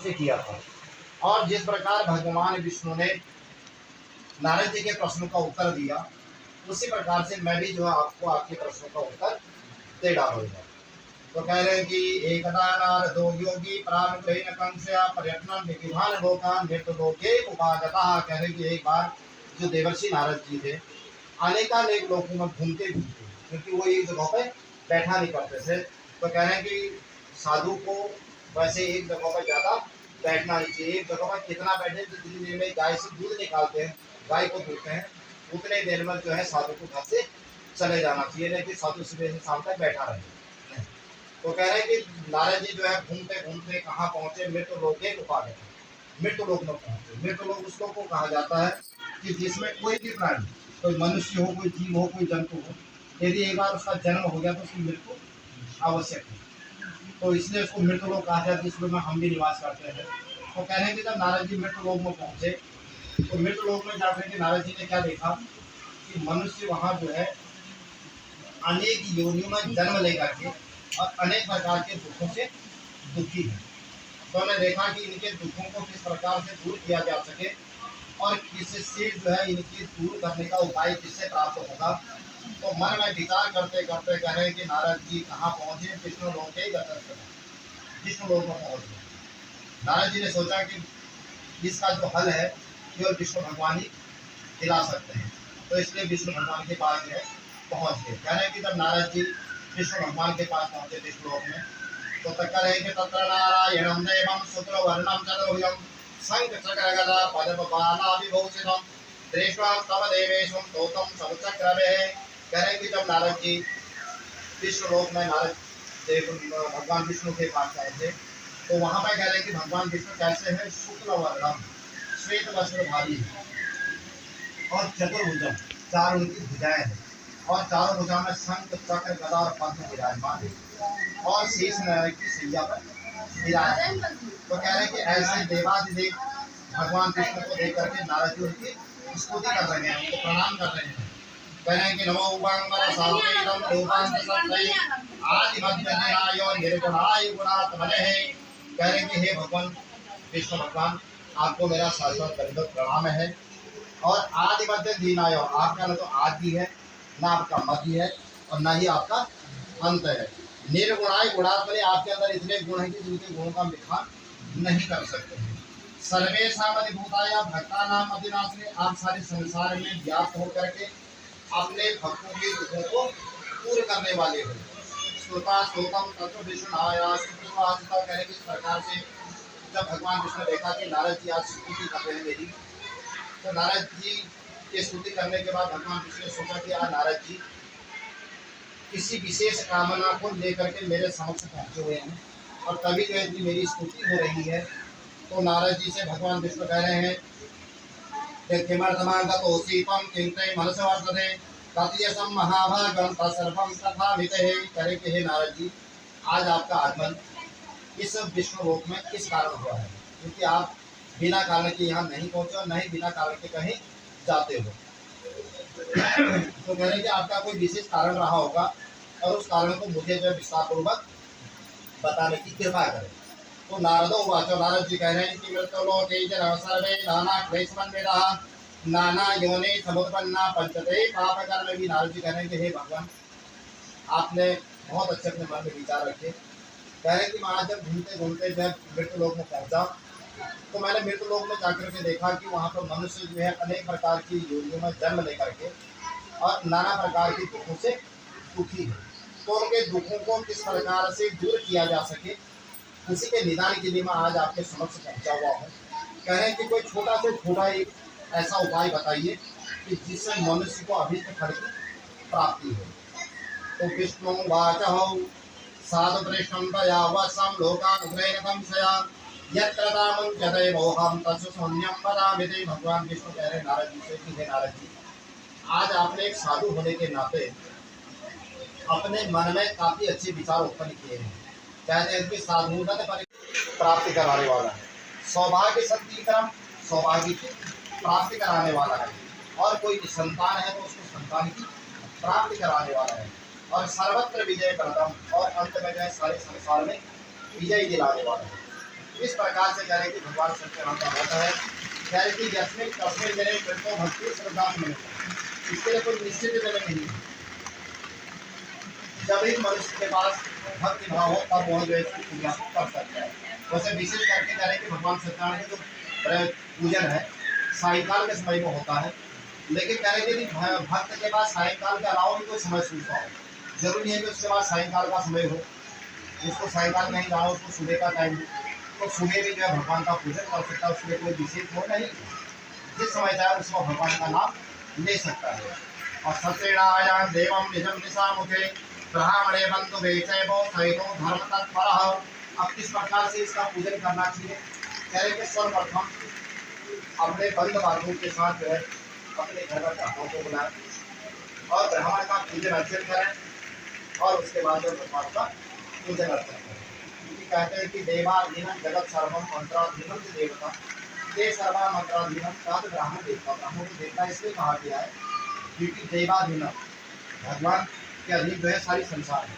उनसे किया था। और जिस प्रकार भगवान विष्णु ने नारद जी के प्रश्नों का उत्तर दिया, उसी प्रकार से मैं भी जो है आपको आपके प्रश्नों का उत्तर दे डालूंगा। तो कह रहे हैं कि एकदा नारदो योगी प्राणुग्रहेण कंसया पर्यटन विविधान लोकान मृत्यु लोके उपागतः। कह रहे हैं कि एक बार जो देवर्षि नारद जी थे अनेकानेक लोगों में घूमते घूमते, क्योंकि वो एक जगह पे बैठा नहीं करते थे, तो कह रहे हैं कि साधु को वैसे एक जगह पर ज़्यादा बैठना नहीं चाहिए। एक जगह पर कितना बैठे, जितनी देर में गाय से दूध निकालते हैं, गाय को दूधते हैं, उतने देर में जो है साधु को घर से चले जाना चाहिए, नहीं कि साधु सुबह से शाम तक बैठा रहे। तो कह रहे हैं कि नारद जी जो है घूमते घूमते कहाँ पहुँचे, मृत्यु लोक के उपागत, मृत्यु लोक में पहुँचे। मृत्यु लोक उसको को कहा जाता है कि जिसमें कोई भी प्राणी, कोई मनुष्य हो, कोई जीव हो, कोई जंतु हो, यदि एक बार उसका जन्म हो गया तो उसकी मृत्यु आवश्यक है। तो इसलिए उसको मृत्यु लोक कहा जाता है, जिसमें हम भी निवास करते हैं। तो कह रहे हैं कि जब नारद जी मृत्यु लोक में पहुँचे, तो मृत्यु लोक में जाकर के नारद जी ने क्या देखा कि मनुष्य वहाँ जो है अनेक योनियों में जन्म लेकर के और अनेक प्रकार के दुखों से दुखी है। तो हमने देखा कि इनके दुखों को किस प्रकार से दूर किया जा सके और किससे जो है इनकी दूर करने का उपाय किससे प्राप्त होगा। तो मन में विचार करते करते कह रहे हैं कि नारद जी कहाँ पहुँचे, विष्णु लोक के गए, विष्णु लोक में पहुँच गए। नारद जी ने सोचा कि इसका जो हल है केवल विष्णु भगवान ही दिला सकते हैं, तो इसलिए विष्णु भगवान के पास जो है पहुँच गए। कह रहे हैं कि जब नारद जी विष्णु भगवान के पास पहुँचे विष्णु लोक में, तो तक्कर है कि तत्र नारायणं देवं शुक्रवर्णं चतुर्भुजं शंख चक्र गदा पद्मपाला विभूषितं दृष्ट्वा तव देवेशं स्तोत्रं समुचक्रमे। कह रहे हैं कि जब नारद जी विष्णु लोक में नारद देव भगवान विष्णु के पास पहुँचे, तो वहाँ पर कह रहे हैं कि भगवान विष्णु कैसे है, शुक्ल वर्णम, श्वेत वस्त्रधारी और चतुर्भुजम, चार उनकी भुजाएं हैं और चारों भुजा में शंख चक्र गदा और पद्म विराजमान है और शेष नारायण की सैया पर विराजमान। तो कह रहे हैं कि ऐसे देवाधिदेव भगवान विष्णु को देख करके नारद जी उनकी स्तुति कर रहे हैं, उनको प्रणाम कर रहे हैं। कह रहे हैं कि नमो उपांबर सावेदम रूपांत सत्य आदि मध्य निर्गुणाय गुणात्मने है। कह रहे हैं कि हे भगवान विष्णु भगवान, आपको मेरा साष्टांग दंडवत प्रणाम है। और आदि मध्य दीनाय, आपका न तो आदि है, ना आपका मध्य है और ना ही आपका अंत है। निर्गुणाय गुणात्मने, आपके अंदर इतने गुण हैं कि जिनके गुणों का मिथान नहीं कर सकते हैं। सर्वेषां अधिभूताय भक्तानां अविनाशिने, आप सारे संसार में व्याप्त होकर के अपने भक्तों के दुखों को पूर्ण करने वाले हो। श्रुता श्रोतम तत्व विष्णुनाय शुक्रवासिता। कहने की प्रकार से जब भगवान विष्णु देखा कि नारद जी आज स्तुति कर रहे हैं मेरी, तो नारद जी की स्तुति करने के बाद भगवान विष्णु ने सोचा कि आज नारद जी किसी विशेष कामना को लेकर के मेरे समक्ष पहुँचे हुए हैं और तभी जो है कि मेरी स्तुति हो रही है। तो नारद जी से भगवान विष्णु कह रहे हैं कि किमर्थमागतोऽसि त्वं चिन्तय मनसो वर्तते तत्यसं महाभागं तत्सर्वं तथामिते। करे कि हे नारद जी, आज आपका आगमन इस विष्णु लोक में किस कारण हुआ है, क्योंकि आप बिना कारण के यहाँ नहीं पहुँचे और नहीं बिना कारण के कहीं जाते हो। तो कह रहे कि आपका कोई विशेष कारण रहा होगा और उस कारण को मुझे जो विस्तार पूर्वक बताने की कृपा करें। तो नारदो वाचो, नारद जी कह रहे हैं कि मृत्युलोके जन सर्वे नाना क्लेशमन्विताः नाना योनि समुत्पन्ना पंचते पाप कर्म भी। नारद जी कह रहे हैं कि हे भगवान, आपने बहुत अच्छे अपने मन में विचार रखे। कह रहे हैं कि मैं जब घूमते घूमते जब मृत्यु लोक में पहुंचा, तो मैंने मृत्यु लोक में जाकर के देखा कि वहाँ पर मनुष्य जो है अनेक प्रकार की योनियों में जन्म लेकर के और नाना प्रकार के दुखों से दुखी है। तो उनके दुखों को किस प्रकार से दूर किया जा सके, उसी के निदान के लिए मैं आज आपके समक्ष पहुँचा हुआ हूँ। कह रहे हैं कि कोई छोटा से छोटा एक ऐसा उपाय बताइए कि जिससे मनुष्य को अभीष्ट फल की प्राप्ति हो। तो विष्णु वाचः साधु पृष्ठं तया वसं लोकानुग्रहेण संशया यत्र तामुच्यते मोहं तस्य शून्यं वदामि। भगवान विष्णु कह रहे नारद जी से कि हे नारद जी, आज आपने एक साधु होने के नाते अपने मन में काफी अच्छे विचार उत्पन्न किए हैं। कहते हैं कि साधुता प्राप्ति कराने वाला है, सौभाग्य शक्ति क्रम सौभाग्य की प्राप्ति कराने वाला है, और कोई संतान है तो उसको संतान की प्राप्ति कराने वाला है, और सर्वत्र विजय प्रदम, और अंत में जो है सारे संसार में विजय दिलाने वाला है। इस प्रकार से कह रहे कि भगवान सत्यनारायण का व्रत है। कह रहे कि यस्मिन तस्मिन दिने कृतो भक्ति श्रद्धा में, इसके लिए कोई निश्चित दिन नहीं है। जब एक मनुष्य के पास भक्ति भाव हो तब वह जो है इसकी पूजा कर सकता है। वैसे विशेष करके कह रहे कि भगवान सत्यनारायण का जो पूजन है सायंकाल के समय में होता है। लेकिन कह रहे कि भक्त के पास सायंकाल के अलावा भी कोई समय सूझता हो, जरूरी है कि उसके पास सायंकाल का समय हो। जिसको सायंकाल नहीं जाना उसको सुबह का टाइम हो, तो सुबह भी जो है भगवान का पूजन कर सकता है। उसमें कोई विशेष हो नहीं, जिस समय चाहे उसको भगवान का नाम ले सकता है। और सत्यनारायण देवम निजम निशा मुखे ब्राह्मणे बंधु वेचैवो सहितो धर्म तत्परः। अब किस प्रकार से इसका पूजन करना चाहिए? कह रहे कि सर्वप्रथम अपने बंधु बांधवों के साथ जो है अपने घर में ब्राह्मणों को बुलाएं और ब्राह्मण का पूजन अर्चन करें और उसके बाद जो भगवान का पूजन अर्चन करें। क्योंकि कहते हैं कि देवाधीनम जगत सर्वम मंत्राधीनम से देवता दे सर्वा मंत्राधीनम तद ब्राह्मण देवता। ब्राह्मण को देवता इसलिए कहा गया है क्योंकि देवाधीनम भगवान के अधीन जो है सारी संसार है।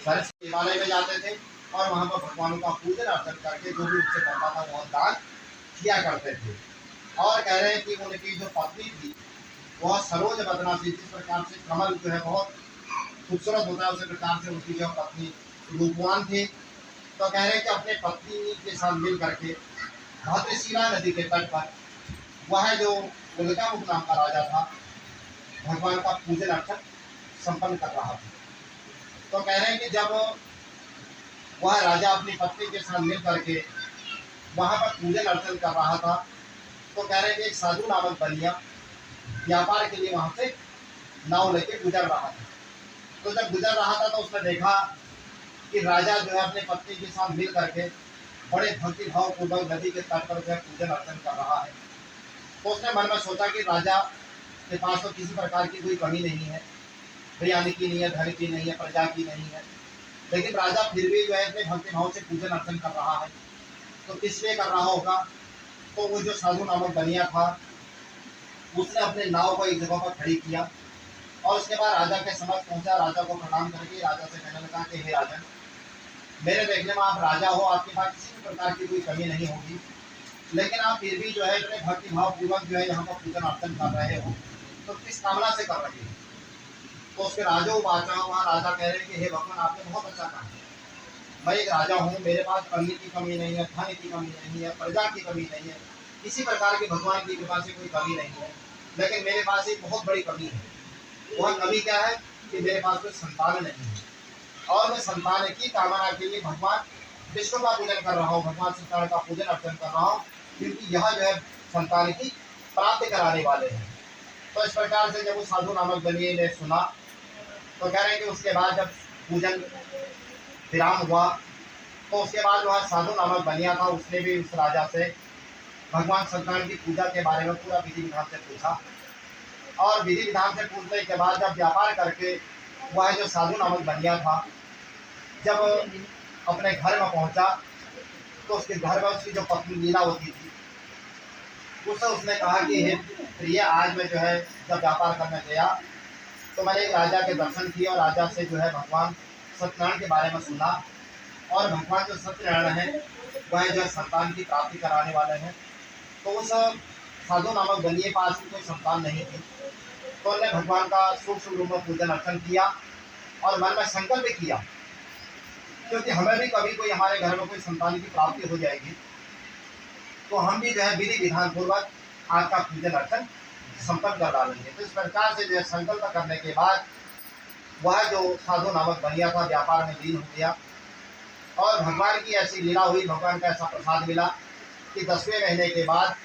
सारे देवालय में जाते थे और वहाँ पर भगवान का पूजन अर्चन करके जो भी उनसे बनता था वह दान किया करते थे। और कह रहे हैं कि उनकी जो पत्नी थी वह सरोज बदना थी। जिस प्रकार से कमल जो है बहुत खूबसूरत होता है उसी प्रकार से उनकी जो पत्नी रूपवान थी। तो कह रहे हैं कि अपने पत्नी के साथ मिल करके भद्रशिला नदी के तट पर वह जो उल्कामुख नाम का राजा था भगवान का पूजन अर्चन संपन्न कर रहा था। तो कह रहे हैं कि जब वह राजा अपनी पत्नी के साथ मिल करके वहाँ पर पूजन अर्चन कर रहा था तो कह रहे हैं कि एक साधु नामक बनिया व्यापार के लिए वहाँ से नाव लेके गुजर रहा था। तो जब गुजर रहा था तो उसने देखा कि राजा जो है अपने पत्नी के साथ मिल करके बड़े भक्ति भाव पूर्वक नदी के तट पर जो है पूजन अर्चन कर रहा है। तो उसने मन में सोचा कि राजा के पास तो किसी प्रकार की कोई कमी नहीं है, हरियाणी की नहीं है, धन की नहीं है, प्रजा की नहीं है, लेकिन राजा फिर भी जो है अपने भक्ति भाव से पूजन अर्चन कर रहा है। तो किस लिए कर रहा होगा? तो वो जो साधु नामक बनिया था उसने अपने नाव को एक जगह पर खड़ी किया और उसके बाद राजा के समक्ष पहुंचा। राजा को प्रणाम करके राजा से कहने लगा कि हे राजन, मेरे देखने में आप राजा हो, आपके पास किसी भी प्रकार की कोई कमी नहीं होगी, लेकिन आप फिर भी जो है इतने भक्ति भाव पूर्वक जो है यहाँ पर पूजन अर्चन कर रहे हो, तो किस कामना से कर रहे हो? तो उसके राजा बाचा वहाँ राजा कह रहे हैं कि हे भगवान, आपने बहुत अच्छा कहा, मैं एक राजा हूँ, मेरे पास अन्न की कमी नहीं है, धन की कमी नहीं है, प्रजा की कमी नहीं है, किसी प्रकार की भगवान की कृपा से कोई कमी नहीं है, लेकिन मेरे पास एक बहुत बड़ी कमी है। वह कमी क्या है कि मेरे पास कोई संतान नहीं है और मैं संतान की कामना के लिए भगवान विष्णु का पूजन कर रहा हूँ, भगवान सत्यनारायण का पूजन अर्चन कर रहा हूँ, क्योंकि यह जो है संतान की प्राप्ति कराने वाले हैं। तो इस प्रकार से जब उस साधु नामक बनिए ने सुना तो कह रहे हैं कि उसके बाद जब पूजन विराम हुआ तो उसके बाद वह साधु नामक बनिया था उसने भी उस राजा से भगवान सत्यनारायण की पूजा के बारे में पूरा विधि विधान से पूछा। और विधि विधान से पूछने के बाद जब व्यापार करके वह जो साधु नामक बनिया था जब अपने घर में पहुंचा तो उसके घर में उसकी जो पत्नी लीलावती थी उससे उसने कहा कि हे प्रिय, आज मैं जो है जब व्यापार करने गया तो मैंने एक राजा के दर्शन किए और राजा से जो है भगवान सत्यनारायण के बारे में सुना। और भगवान जो सत्यनारायण है वह जो है संतान की प्राप्ति कराने वाले हैं। तो उस साधु नामक बनिए पास कोई संतान नहीं थी, तो उन्होंने भगवान का सूक्ष्म रूप में पूजन अर्चन किया और मन में संकल्प किया क्योंकि हमें भी कभी कोई हमारे घर में कोई संतान की प्राप्ति हो जाएगी तो हम भी जो है विधि विधान पूर्वक आपका पूजन अर्चन संपन्न कर डालेंगे। तो इस प्रकार से जो है संकल्प करने के बाद वह जो साधु नामक बनिया था व्यापार में लीन हो गया और भगवान की ऐसी लीला हुई, भगवान का ऐसा प्रसाद मिला कि 10वें महीने के बाद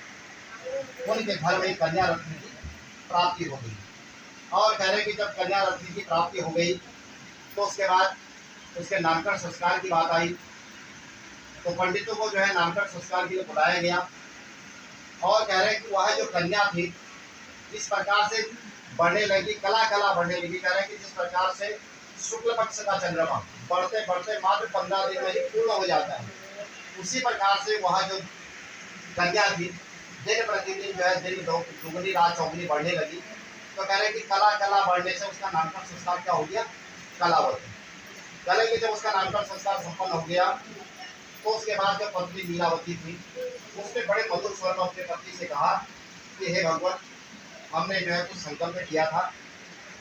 उनके घर में कन्या रत्न की प्राप्ति हो गई। और कह रहे कि जब कन्या रत्न की प्राप्ति हो गई तो उसके बाद उसके नामकरण संस्कार की बात आई। तो पंडितों को जो है नामकरण संस्कार के लिए बुलाया गया और कह रहे कि वह जो कन्या थी इस प्रकार से बढ़ने लगी, कला कला बढ़ने लगी। कह रहे कि जिस प्रकार से शुक्ल पक्ष का चंद्रमा बढ़ते बढ़ते मात्र 15 दिन में ही पूर्ण हो जाता है, उसी प्रकार से वह जो कन्या थी दिन प्रतिदिन जो है दिन दुगनी रात चौगुनी बढ़ने लगी। तो कह रहे कि कला कला बढ़ने से उसका नामकरण संस्कार क्या हो गया? कलावती। कह रहे कि जब उसका नामकरण संस्कार संपन्न हो गया तो उसके बाद जो पत्नी लीलावती थी उसने बड़े मधुर स्वर में अपने पति से कहा कि हे भगवान, हमने जो है कुछ संकल्प किया था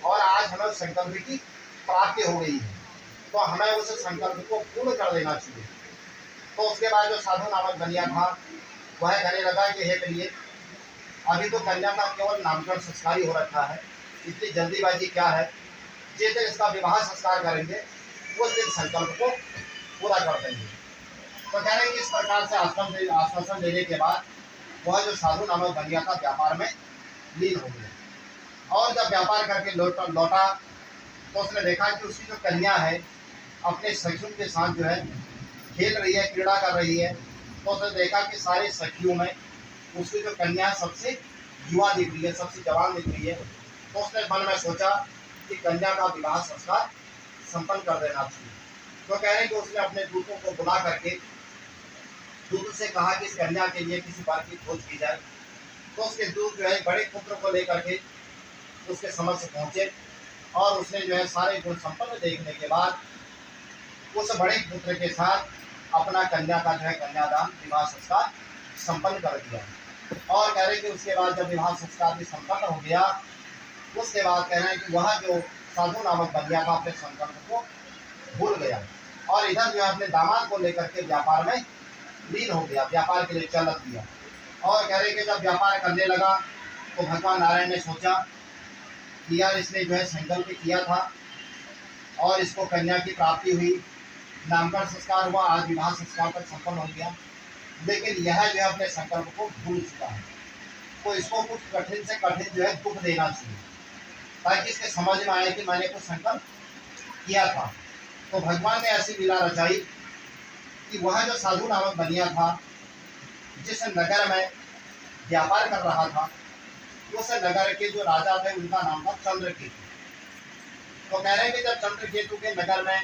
और आज हमें उस संकल्प की प्राप्ति हो गई है, तो हमें उस संकल्प को पूर्ण कर देना चाहिए। तो उसके बाद जो साधु नामक बनिया था वह कहने लगा कि हे प्रिय, अभी तो कन्या का केवल नामकरण संस्कार ही हो रखा है, इतनी जल्दीबाजी क्या है। जिस दिन इसका विवाह संस्कार करेंगे उस दिन संकल्प को पूरा कर देंगे। तो कह रहे हैं कि इस प्रकार से आश्वासन देने के बाद वह जो साधु नामक बनिया था व्यापार में लीन हो गया। और जब व्यापार करके लौटा तो उसने देखा कि उसकी जो कन्या है अपने सखियों के साथ जो है खेल रही है, क्रीड़ा कर रही है। तो उसने देखा कि सारे सखियों में उसकी जो कन्या सबसे युवा दिख रही है, सबसे जवान दिख रही है। तो उसने मन में सोचा कि कन्या का विवाह संस्कार संपन्न कर देना चाहिए। तो कह रहे हैं कि उसने अपने दूतों को बुला करके दूत से कहा कि इस कन्या के लिए किसी बात की खोज की जाए। तो उसके दूत जो है बड़े पुत्र को लेकर के उसके समक्ष पहुंचे और उसने जो है सारे गुण संपन्न देखने के बाद उस बड़े पुत्र के साथ अपना कन्या का जो है कन्यादान विवाह संस्कार संपन्न कर दिया। और कह रहे हैं कि उसके बाद जब विवाह संस्कार भी संपन्न हो गया उसके बाद कह रहे हैं कि वह जो साधु नामक बनिया था अपने संकल्प को भूल गया और इधर जो है अपने दामाद को लेकर के व्यापार में लीन हो गया, व्यापार के लिए चल दिया। और कह रहे कि जब व्यापार करने लगा तो भगवान नारायण ने सोचा कि यार इसने जो है संकल्प किया था और इसको कन्या की प्राप्ति हुई, नामकरण संस्कार हुआ, आज विवाह संस्कार तक संपन्न हो गया, लेकिन यह जो है अपने संकल्प को भूल चुका है। तो इसको कुछ कठिन से कठिन जो है दुख देना चाहिए ताकि इसके समझ में आए कि मैंने कुछ संकल्प किया था। तो भगवान ने ऐसी लीला रचाई कि वह जो साधु नामक बनिया था जिस नगर में व्यापार कर रहा था उस नगर के जो राजा थे उनका नाम था चंद्रकेतु। तो कह रहे हैं कि जब चंद्रकेतु के नगर में